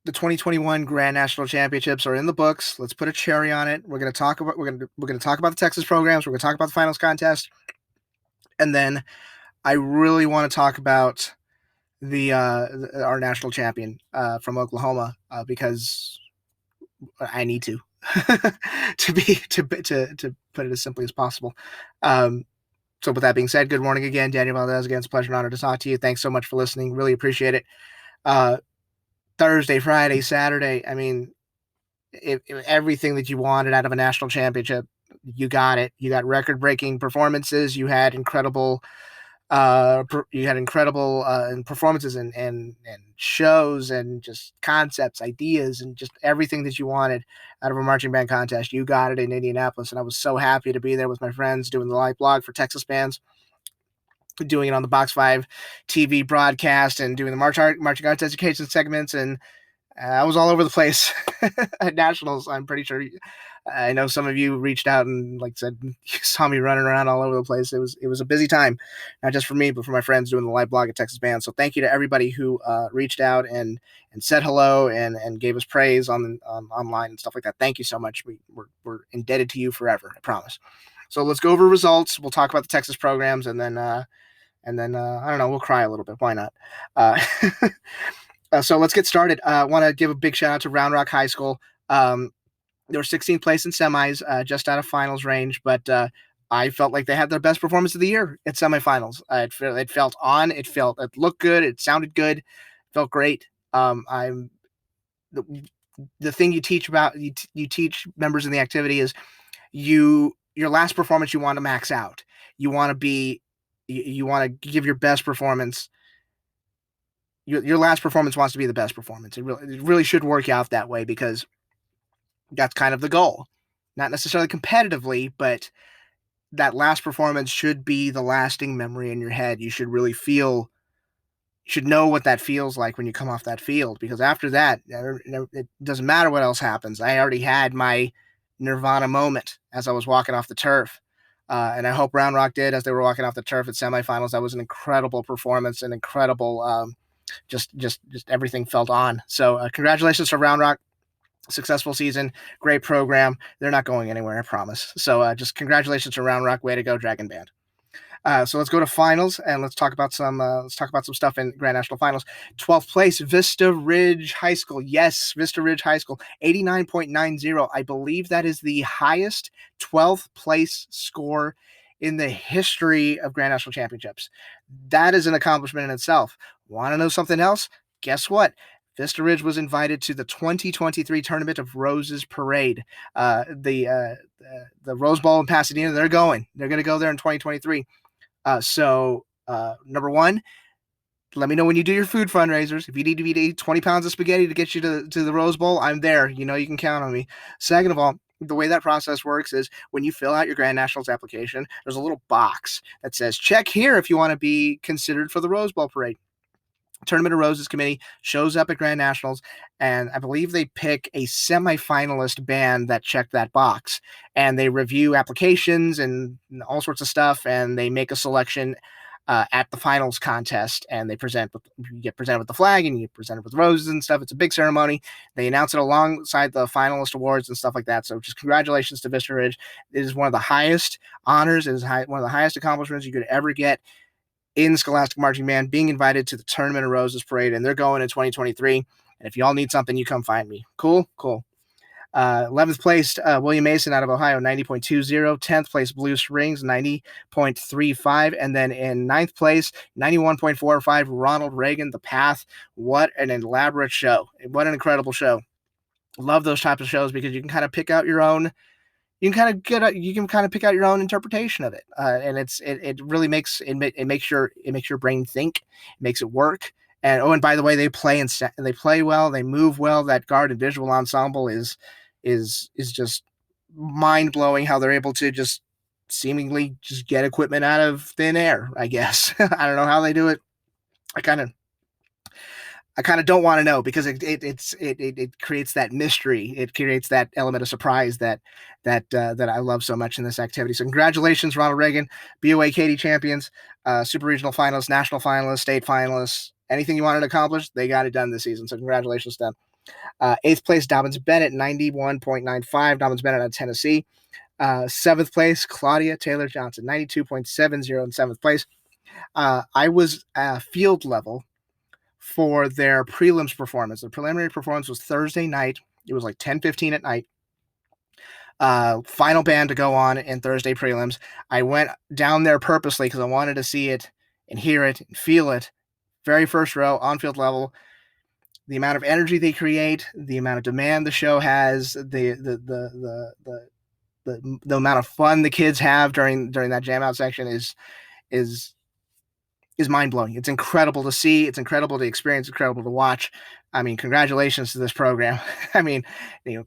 the 2021 Grand National Championships are in the books. Let's put a cherry on it. We're going to talk about the Texas programs. We're going to talk about the finals contest, and then I really want to talk about the our national champion from Oklahoma because I need to to put it as simply as possible. So with that being said, good morning again, Daniel Valdez. Again, it's a pleasure and honor to talk to you. Thanks so much for listening. Really appreciate it. Thursday, Friday, Saturday. I mean, everything that you wanted out of a national championship, you got it. You got record-breaking performances. You had incredible performances and shows and just concepts, ideas, and just everything that you wanted out of a marching band contest. You got it in Indianapolis, and I was so happy to be there with my friends doing the live blog for Texas bands, doing it on the Box 5 TV broadcast, and doing the marching arts education segments, and I was all over the place at nationals. I'm pretty sure. I know some of you reached out and, like I said, you saw me running around all over the place. It was a busy time, not just for me, but for my friends doing the live blog at Texas Band. So thank you to everybody who reached out and said hello and gave us praise on online and stuff like that. Thank you so much. We're indebted to you forever. I promise. So let's go over results. We'll talk about the Texas programs, and then I don't know, we'll cry a little bit. Why not? So let's get started. I want to give a big shout out to Round Rock High School. They were 16th place in semis, just out of finals range, but I felt like they had their best performance of the year at semifinals. It felt on, it looked good, it sounded good, it felt great. The thing you teach members in the activity is your last performance, you want to max out. You want to give your best performance. Your last performance wants to be the best performance. It really should work out that way, because that's kind of the goal. Not necessarily competitively, but that last performance should be the lasting memory in your head. You should really you should know what that feels like when you come off that field, because after that, it doesn't matter what else happens. I already had my Nirvana moment as I was walking off the turf. And I hope Round Rock did as they were walking off the turf at semifinals. That was an incredible performance, an incredible, just everything felt on. So congratulations to Round Rock. Successful season, great program. They're not going anywhere, I promise. So just congratulations to Round Rock. Way to go, Dragon Band. So let's go to finals, and let's talk about some stuff in Grand National Finals. 12th place, Vista Ridge High School. Yes, Vista Ridge High School, 89.90. I believe that is the highest 12th place score in the history of Grand National Championships. That is an accomplishment in itself. Want to know something else? Guess what? Vista Ridge was invited to the 2023 Tournament of Roses Parade. The Rose Bowl in Pasadena, they're going to go there in 2023. So number one, let me know when you do your food fundraisers. If you need to eat 20 pounds of spaghetti to get you to the Rose Bowl, I'm there. You know, you can count on me. Second of all, the way that process works is when you fill out your Grand Nationals application, there's a little box that says, check here if you want to be considered for the Rose Bowl Parade. Tournament of Roses committee shows up at Grand Nationals, and I believe they pick a semifinalist band that checked that box, and they review applications and all sorts of stuff, and they make a selection at the finals contest, and you get presented with the flag, and you get presented with roses and stuff. It's a big ceremony. They announce it alongside the finalist awards and stuff like that. So just congratulations to Vista Ridge. It is one of the highest honors. It is one of the highest accomplishments you could ever get in Scholastic Marching Band, being invited to the Tournament of Roses Parade, and they're going in 2023. And if y'all need something, you come find me. Cool. 11th place, William Mason out of Ohio, 90.20. 10th place, Blue Springs, 90.35. And then in 9th place, 91.45, Ronald Reagan, The Path. What an elaborate show. What an incredible show. Love those types of shows because you can kind of pick out your own. You can kind of pick out your own interpretation of it, and it really makes your brain think, it makes it work. And by the way, they play well, they move well. That guard and visual ensemble is just mind blowing. How they're able to just seemingly just get equipment out of thin air. I guess I don't know how they do it. I kind of don't want to know, because it creates that mystery. It creates that element of surprise that I love so much in this activity. So congratulations, Ronald Reagan, BOA Katy champions, super regional finalists, national finalists, state finalists. Anything you wanted to accomplish, they got it done this season. So congratulations to them. Eighth place, Dobbins Bennett, 91.95. Dobbins Bennett out of Tennessee. Seventh place, Claudia Taylor Johnson, 92.70 in seventh place. I was field level for their prelims performance. The preliminary performance was Thursday night. It was like 10:15 at night. Final band to go on in Thursday prelims. I went down there purposely because I wanted to see it and hear it and feel it. Very first row, on field level. The amount of energy they create, the amount of demand the show has, the amount of fun the kids have during that jam out section is mind blowing. It's incredible to see. It's incredible to experience. Incredible to watch. I mean, congratulations to this program. I mean,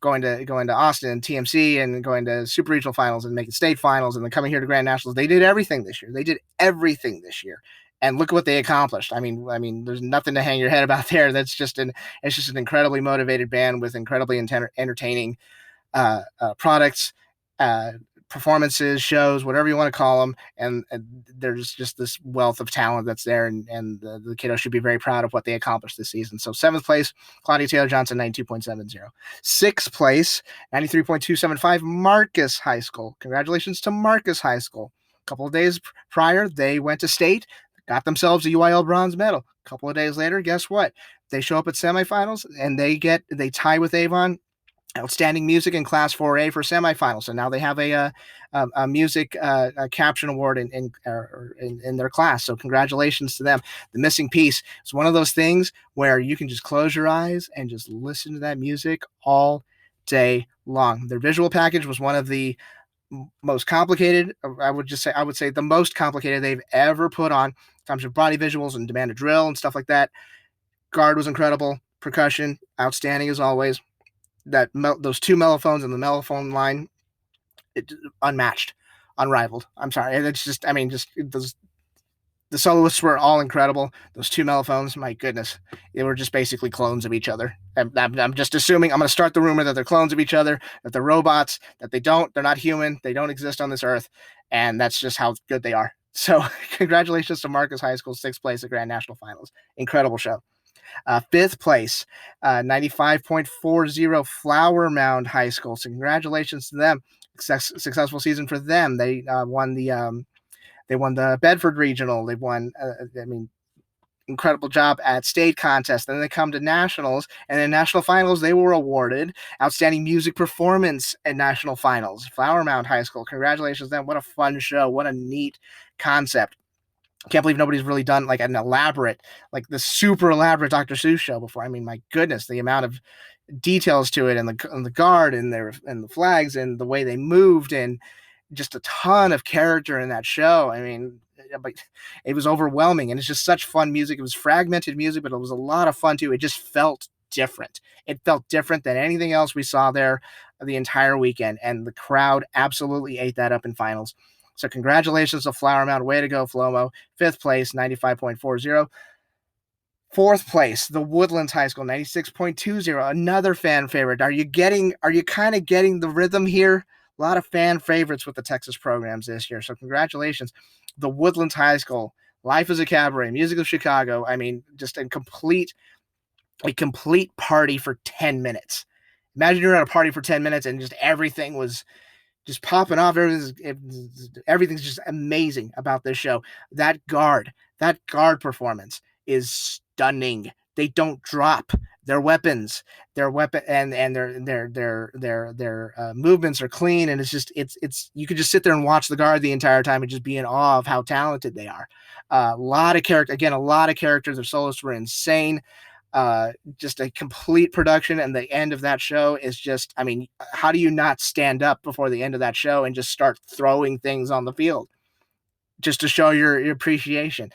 going to Austin, TMC, and going to Super Regional Finals and making state finals, and then coming here to Grand Nationals. They did everything this year. And look what they accomplished. I mean, there's nothing to hang your head about there. It's just an incredibly motivated band with incredibly entertaining products, performances, shows, whatever you want to call them, and there's just this wealth of talent that's there, and the kiddos should be very proud of what they accomplished this season. So seventh place, Claudia Taylor Johnson, 92.70. Sixth place, 93.275, Marcus High School. Congratulations to Marcus High School. A couple of days prior, they went to state, got themselves a UIL bronze medal. A couple of days later, guess what? They show up at semifinals, and they tie with Avon Outstanding Music in Class 4A for semifinals. So now they have a music caption award in their class. So congratulations to them. The missing piece is one of those things where you can just close your eyes and just listen to that music all day long. Their visual package was one of the most complicated. I would say the most complicated they've ever put on in terms of body visuals and demanded drill and stuff like that. Guard was incredible. Percussion, outstanding as always. Those two mellophones and the mellophone line, unmatched, unrivaled. I'm sorry. It's just, the soloists were all incredible. Those two mellophones, my goodness, they were just basically clones of each other. I'm just assuming, I'm going to start the rumor that they're clones of each other, that they're robots, that they're not human, they don't exist on this earth, and that's just how good they are. So congratulations to Marcus High School, 6th place at Grand National Finals. Incredible show. 5th place, 95.40 Flower Mound High School. So congratulations to them. Successful season for them. They won the Bedford Regional. They won, incredible job at state contest. Then they come to nationals, and in national finals, they were awarded Outstanding Music Performance at national finals. Flower Mound High School. Congratulations to them. What a fun show. What a neat concept. I can't believe nobody's really done like an elaborate, like the super elaborate Dr. Seuss show before. I mean, my goodness, the amount of details to it, and the guard and the flags and the way they moved, and just a ton of character in that show. I mean, it was overwhelming, and it's just such fun music. It was fragmented music, but it was a lot of fun too. It just felt different. It felt different than anything else we saw there the entire weekend, and the crowd absolutely ate that up in finals. So congratulations to Flower Mound. Way to go, Flomo. 5th place, 95.40. 4th place, the Woodlands High School, 96.20. Another fan favorite. Are you kind of getting the rhythm here? A lot of fan favorites with the Texas programs this year. So congratulations. The Woodlands High School, Life is a Cabaret, Music of Chicago. I mean, just a complete party for 10 minutes. Imagine you're at a party for 10 minutes and just everything was just popping off. Everything's just amazing about this show. That guard performance is stunning. They don't drop their weapons. Their movements are clean, and it's you could just sit there and watch the guard the entire time and just be in awe of how talented they are. A lot of characters. Their soloists were insane. Just a complete production, and the end of that show is just, how do you not stand up before the end of that show and just start throwing things on the field just to show your appreciation?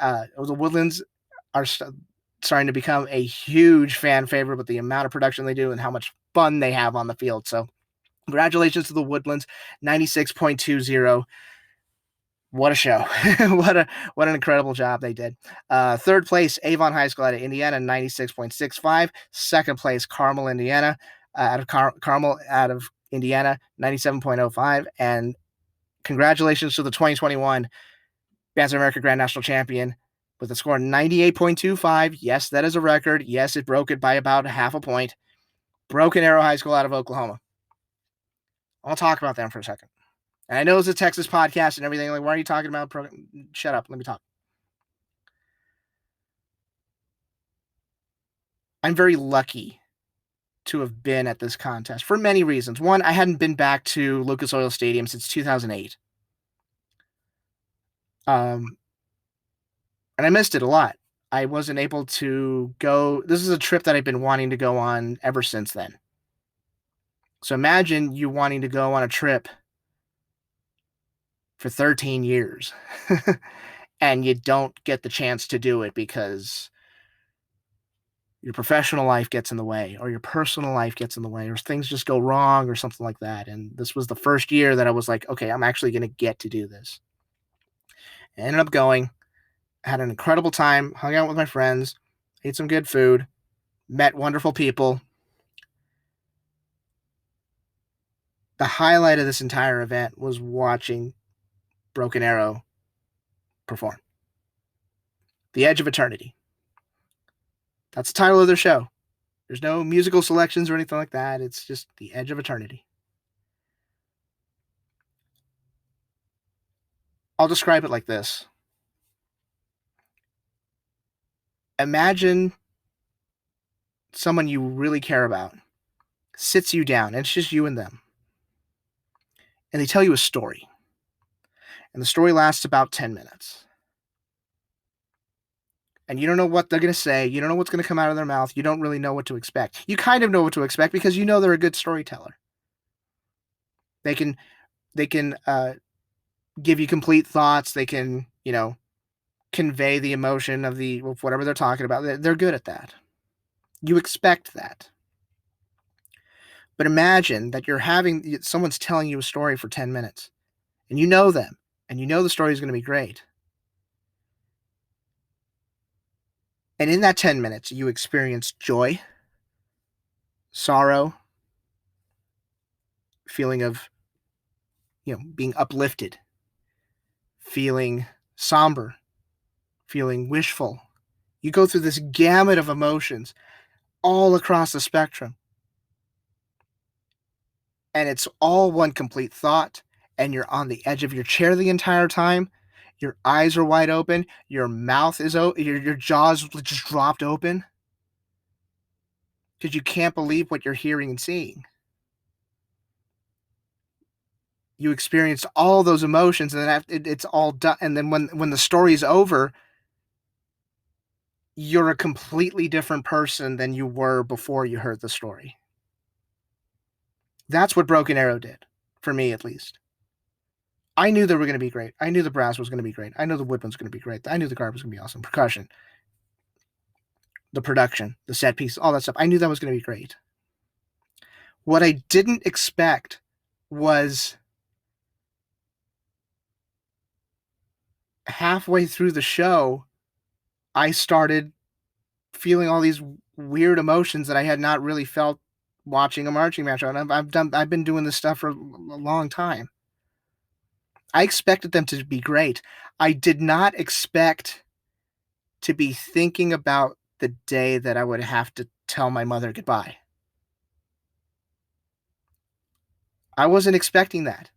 The Woodlands are starting to become a huge fan favorite with the amount of production they do and how much fun they have on the field. So congratulations to the Woodlands, 96.20. What a show. What an incredible job they did. 3rd place, Avon High School out of Indiana, 96.65. 2nd place, Carmel, Indiana, out of Indiana, 97.05. And congratulations to the 2021 Bands of America Grand National Champion, with a score of 98.25. Yes, that is a record. Yes, it broke it by about half a point. Broken Arrow High School out of Oklahoma. I'll talk about them for a second. And I know it's a Texas podcast and everything. Like, why are you talking about? Shut up. Let me talk. I'm very lucky to have been at this contest for many reasons. One, I hadn't been back to Lucas Oil Stadium since 2008. And I missed it a lot. I wasn't able to go. This is a trip that I've been wanting to go on ever since then. So imagine you wanting to go on a trip for 13 years and you don't get the chance to do it because your professional life gets in the way or your personal life gets in the way or things just go wrong or something like that. And this was the first year that I was like, okay, I'm actually going to get to do this. I ended up going, had an incredible time, hung out with my friends, ate some good food, met wonderful people. The highlight of this entire event was watching Broken Arrow perform. The Edge of Eternity. That's the title of their show. There's no musical selections or anything like that. It's just The Edge of Eternity. I'll describe it like this. Imagine someone you really care about sits you down, and it's just you and them. And they tell you a story. And the story lasts about 10 minutes. And you don't know what they're going to say. You don't know what's going to come out of their mouth. You don't really know what to expect. You kind of know what to expect because you know they're a good storyteller. They can give you complete thoughts. They can, convey the emotion of whatever they're talking about. They're good at that. You expect that. But imagine that someone's telling you a story for 10 minutes and you know them and you know the story is going to be great. And in that 10 minutes, you experience joy, sorrow, feeling of, being uplifted, feeling somber, feeling wishful. You go through this gamut of emotions all across the spectrum. And it's all one complete thought, and you're on the edge of your chair the entire time. Your eyes are wide open. Your mouth is open. Your jaws just dropped open because you can't believe what you're hearing and seeing. You experience all those emotions, and then it's all done. And then when the story's over, you're a completely different person than you were before you heard the story. That's what Broken Arrow did, for me at least. I knew they were going to be great. I knew the brass was going to be great. I knew the wood was going to be great. I knew the guard was going to be awesome. Percussion, the production, the set piece, all that stuff. I knew that was going to be great. What I didn't expect was halfway through the show, I started feeling all these weird emotions that I had not really felt watching a marching match. And I've been doing this stuff for a long time. I expected them to be great. I did not expect to be thinking about the day that I would have to tell my mother goodbye. I wasn't expecting that.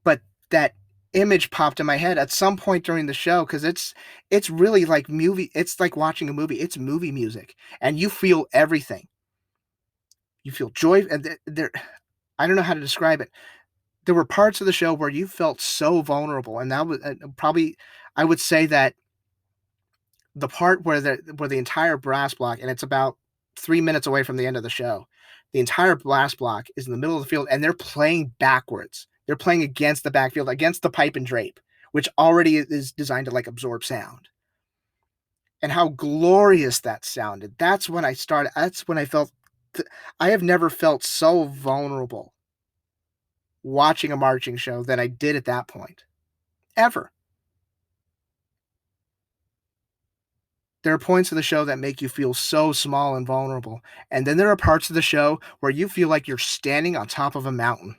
But that image popped in my head at some point during the show because it's really like movie. It's like watching a movie. It's movie music, and you feel everything. You feel joy, and I don't know how to describe it. There were parts of the show where you felt so vulnerable, and that was probably, I would say that the part where the entire brass block, and it's about 3 minutes away from the end of the show, the entire brass block is in the middle of the field, and they're playing backwards. They're playing against the backfield, against the pipe and drape, which already is designed to like absorb sound. And how glorious that sounded. That's when I started. That's when I felt. I have never felt so vulnerable watching a marching show than I did at that point, ever. There are points of the show that make you feel so small and vulnerable, and then there are parts of the show where you feel like you're standing on top of a mountain.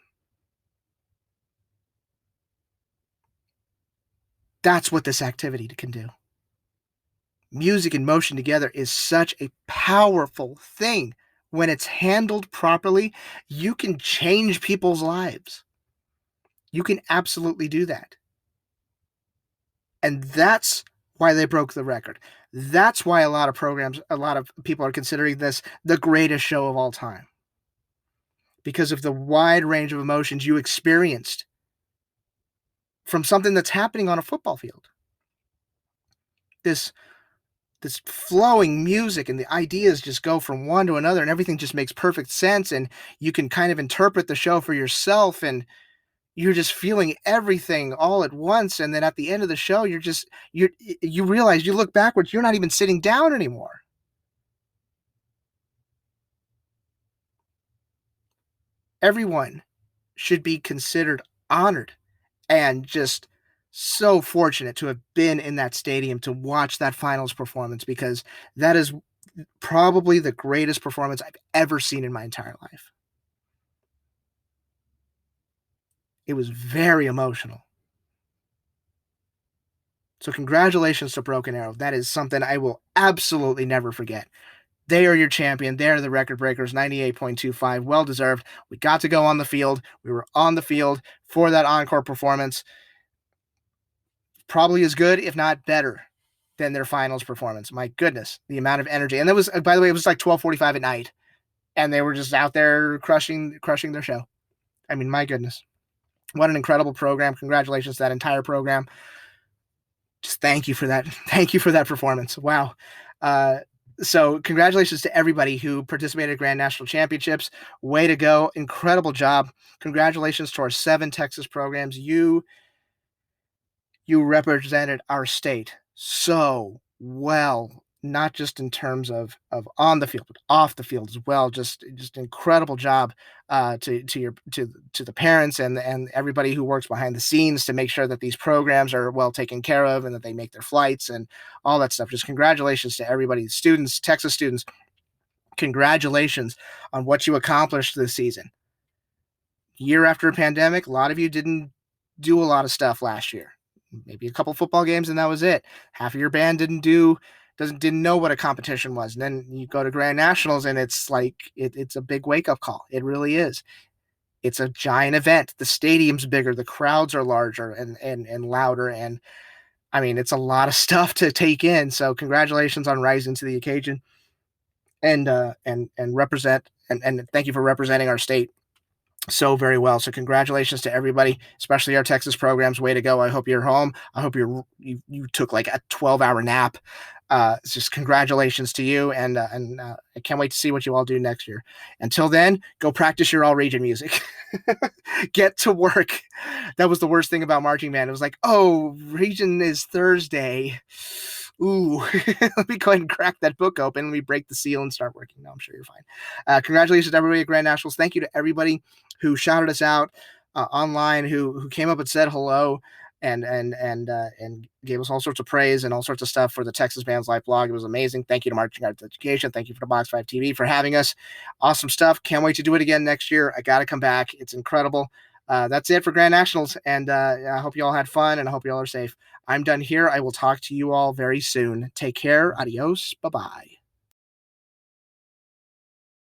That's what this activity can do. Music and motion together is such a powerful thing. When it's handled properly, you can change people's lives. You can absolutely do that. And that's why they broke the record. That's why a lot of people are considering this the greatest show of all time. Because of the wide range of emotions you experienced from something that's happening on a football field. This flowing music and the ideas just go from one to another and everything just makes perfect sense, and you can kind of interpret the show for yourself, and you're just feeling everything all at once, and then at the end of the show you realize, you look backwards, you're not even sitting down anymore. Everyone should be considered honored and just so fortunate to have been in that stadium to watch that finals performance, because that is probably the greatest performance I've ever seen in my entire life. It was very emotional. So congratulations to Broken Arrow. That is something I will absolutely never forget. They are your champion. They are the record breakers, 98.25. Well deserved. We got to go on the field. We were on the field for that encore performance. Probably as good, if not better, than their finals performance. My goodness, the amount of energy. And that was, by the way, it was like 12:45 at night, and they were just out there crushing their show. I mean, my goodness, what an incredible program! Congratulations to that entire program. Just thank you for that. Thank you for that performance. Wow. So congratulations to everybody who participated at Grand National Championships. Way to go. Incredible job. Congratulations to our 7 Texas programs. You represented our state so well, not just in terms of on the field, but off the field as well. Just incredible job to the parents and everybody who works behind the scenes to make sure that these programs are well taken care of and that they make their flights and all that stuff. Just congratulations to everybody, students, Texas students. Congratulations on what you accomplished this season. Year after a pandemic, a lot of you didn't do a lot of stuff last year. Maybe a couple football games and that was it. Half of your band didn't know what a competition was. And then you go to Grand Nationals and it's like it's a big wake-up call. It really is. It's a giant event. The stadium's bigger, the crowds are larger and louder, and I mean, it's a lot of stuff to take in. So congratulations on rising to the occasion and represent and thank you for representing our state so very well. So congratulations to everybody, especially our Texas programs. Way to go. I hope you're home. I hope you took like a 12-hour nap. It's just congratulations to you. And I can't wait to see what you all do next year. Until then, go practice your all region music. Get to work. That was the worst thing about marching band. It was like, oh, region is Thursday. Ooh, let me go ahead and crack that book open. Let me break the seal and start working. No, I'm sure you're fine. Congratulations to everybody at Grand Nationals. Thank you to everybody who shouted us out online, who came up and said hello and gave us all sorts of praise and all sorts of stuff for the Texas Band's Life blog. It was amazing. Thank you to Marching Arts Education. Thank you for the Box 5 TV for having us. Awesome stuff. Can't wait to do it again next year. I got to come back. It's incredible. That's it for Grand Nationals, and I hope you all had fun, and I hope you all are safe. I'm done here. I will talk to you all very soon. Take care. Adios. Bye-bye.